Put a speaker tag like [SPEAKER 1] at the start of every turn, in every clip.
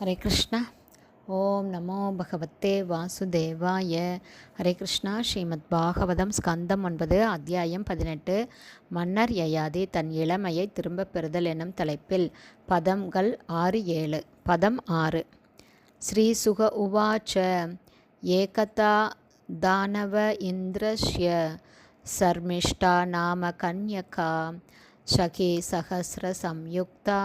[SPEAKER 1] ஹரே கிருஷ்ணா. ஓம் நமோ பகவத்தே வாசுதேவாய. ஹரே கிருஷ்ணா. ஸ்ரீமத் பாகவதம் ஸ்கந்தம் 9 அத்தியாயம் 18 மன்னர் யயாதி தன் இளமையை திரும்பப் பெறுதல் என்னும் தலைப்பில் பதங்கள் 6-7. பதம் 6. ஸ்ரீ சுக உவாச்ச ஏகதா தானவ இந்திரஸ்ய சர்மிஷ்டா நாம கன்யகா சகி சஹஸ்ர சம்யுக்தா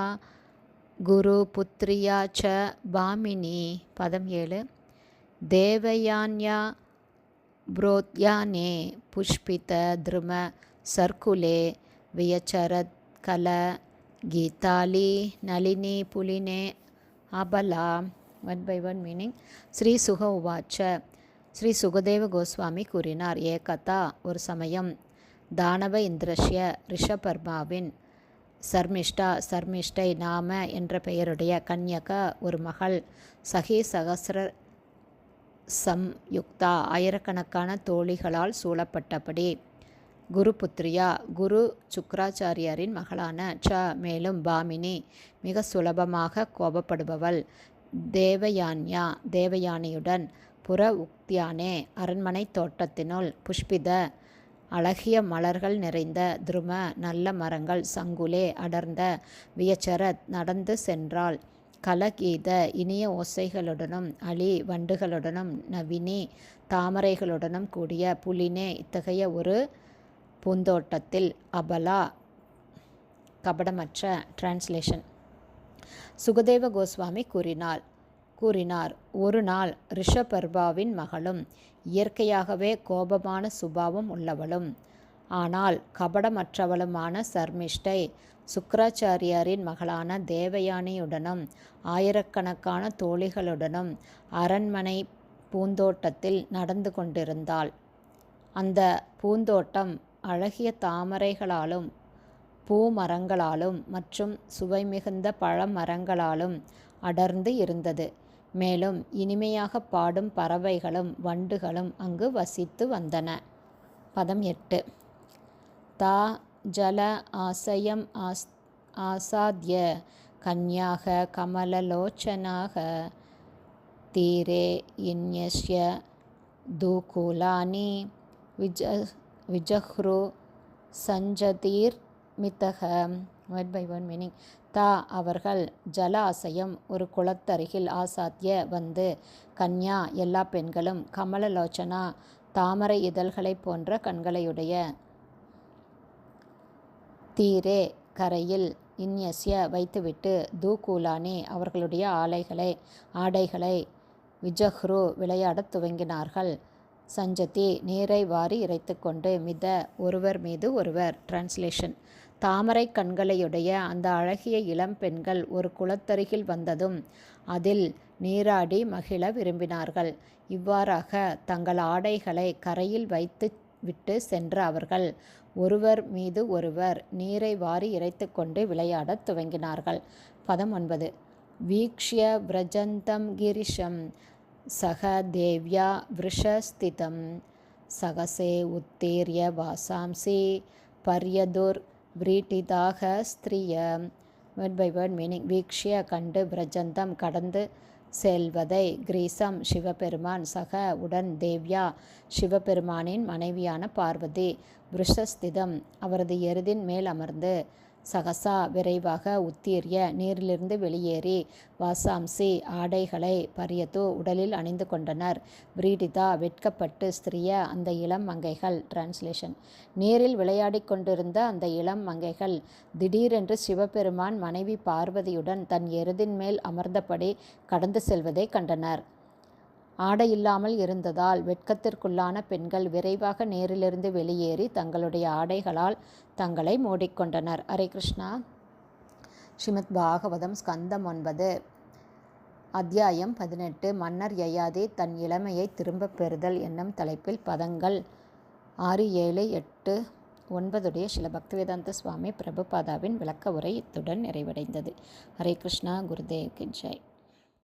[SPEAKER 1] குரு புத்ரியா ச பாமினி. பதம் 7. தேவயான்யா புரோத்யானே புஷ்பித திரும சர்க்குலே வியச்சரத் கல கீதாலி நளினி புலினே அபலா. 1/1 மீனிங். ஸ்ரீ சுக உவாச்ச ஸ்ரீ சுகதேவ கோஸ்வாமி கூறினார். ஏகதா ஒரு சமயம், தானவ இந்திரஸ்ய ரிஷபர்மாவின் சர்மிஷ்டை நாம என்ற பெயருடைய கன்யகா ஒரு மகள், சகி சகசிர சம்யுக்தா ஆயிரக்கணக்கான தோழிகளால் சூழப்பட்டபடி, குரு புத்ரியா குரு சுக்ராச்சாரியரின் மகளான ச மேலும் பாமினி மிக சுலபமாக கோபப்படுபவள், தேவயான்யா தேவயானியுடன் புற உக்தியானே அரண்மனை தோட்டத்தினுள் புஷ்பித அழகிய மலர்கள் நிறைந்த திரும நல்ல மரங்கள் சங்குலே அடர்ந்த வியச்சரத் நடந்து சென்றாள். கலகீத இனிய ஓசைகளுடனும் அலி வண்டுகளுடனும் நவினி தாமரைகளுடனும் கூடிய புலினே இத்தகைய ஒரு பூந்தோட்டத்தில் அபலா கபடமற்ற. டிரான்ஸ்லேஷன். சுகதேவ கோஸ்வாமி கூறினார் ஒரு நாள் ரிஷபர்பாவின் மகளும் இயற்கையாகவே கோபமான சுபாவம் உள்ளவளும் ஆனால் கபடமற்றவளுமான சர்மிஷ்டை சுக்ராச்சாரியரின் மகளான தேவயானியுடனும் ஆயிரக்கணக்கான தோழிகளுடனும் அரண்மனை பூந்தோட்டத்தில் நடந்து கொண்டிருந்தாள். அந்த பூந்தோட்டம் அழகிய தாமரைகளாலும் பூமரங்களாலும் மற்றும் சுவை மிகுந்த பழமரங்களாலும் அடர்ந்து இருந்தது. மேலும் இனிமையாக பாடும் பறவைகளும் வண்டுகளும் அங்கு வசித்து வந்தன. பதம் 8. தா ஜல ஆசயம் ஆசாத்ய கன்யாக கமலலோச்சனாக தீரே இன்யஸ்ய தூகூலானி விஜஹ்ரு சஞ்சதீர் மிதக. 1/1 மீனிங். தா அவர்கள் ஜல ஆசயம் ஒரு குளத்தருகில் ஆசாத்திய வந்து, கன்யா எல்லா பெண்களும், கமலலோச்சனா தாமரை இதழ்களைப் போன்ற கண்களையுடைய, தீரே கரையில், இன்யஸ்ய வைத்துவிட்டு, தூகூலானி அவர்களுடைய ஆடைகளை விஜஹ்ரு விளையாடத் துவங்கினார்கள். சஞ்சதி நீரை வாரி இறைத்து கொண்டு, மித ஒருவர் மீது ஒருவர். டிரான்ஸ்லேஷன். தாமரை கண்களையுடைய அந்த அழகிய இளம் பெண்கள் ஒரு குளத்தருகில் வந்ததும் அதில் நீராடி மகிழ விரும்பினார்கள். இவ்வாறாக தங்கள் ஆடைகளை கரையில் வைத்து விட்டு சென்ற அவர்கள் ஒருவர் மீது ஒருவர் நீரை வாரி இறைத்து கொண்டு விளையாடத் துவங்கினார்கள். பதம் 9. வீக்ஷ்ய விரஜந்தம் கிரிஷம் சக தேவ்யா விருஷஸ்திதம் சகசே உத்தீர்ய வாசாம்சி பர்யதுர் விரீட்டிதாக ஸ்திரிய. 1/1 மீனிங். வீக்ஷ்ய கண்டு, விரஜந்தம் கடந்து செல்வதை, கிரீசம் சிவபெருமான், சக உடன், தேவ்யா சிவபெருமானின் மனைவியான பார்வதி, விருஷஸ்திதம் அவரது எருதின் மேல் அமர்ந்து, சகசா விரைவாக, உத்தீர்ய நீரிலிருந்து வெளியேறி, வாசாம்சி ஆடைகளை, பரியது உடலில் அணிந்து கொண்டனர், விரீடிதா வெட்கப்பட்டு, ஸ்திரிய அந்த இளம் மங்கைகள். டிரான்ஸ்லேஷன். நீரில் விளையாடிக் கொண்டிருந்த அந்த இளம் மங்கைகள் திடீரென்று சிவபெருமான் மனைவி பார்வதியுடன் தன் எருதின் மேல் அமர்ந்தபடி கடந்து செல்வதை கண்டனர். ஆடையில்லாமல் இருந்ததால் வெட்கத்திற்குள்ளான பெண்கள் விரைவாக நீரிலிருந்து வெளியேறி தங்களுடைய ஆடைகளால் தங்களை மூடிக்கொண்டனர். ஹரே கிருஷ்ணா. ஸ்ரீமத் பாகவதம் ஸ்கந்தம் 9 அத்தியாயம் 18 மன்னர் யயாதி தன் இளமையை திரும்பப் பெறுதல் என்னும் தலைப்பில் பதங்கள் 6, 7, 8, 9 ஸ்ரீல பக்திவேதாந்த சுவாமி பிரபுபாதாவின் விளக்க உரை இத்துடன் நிறைவடைந்தது. ஹரே கிருஷ்ணா. குருதேவ் கி ஜெய்.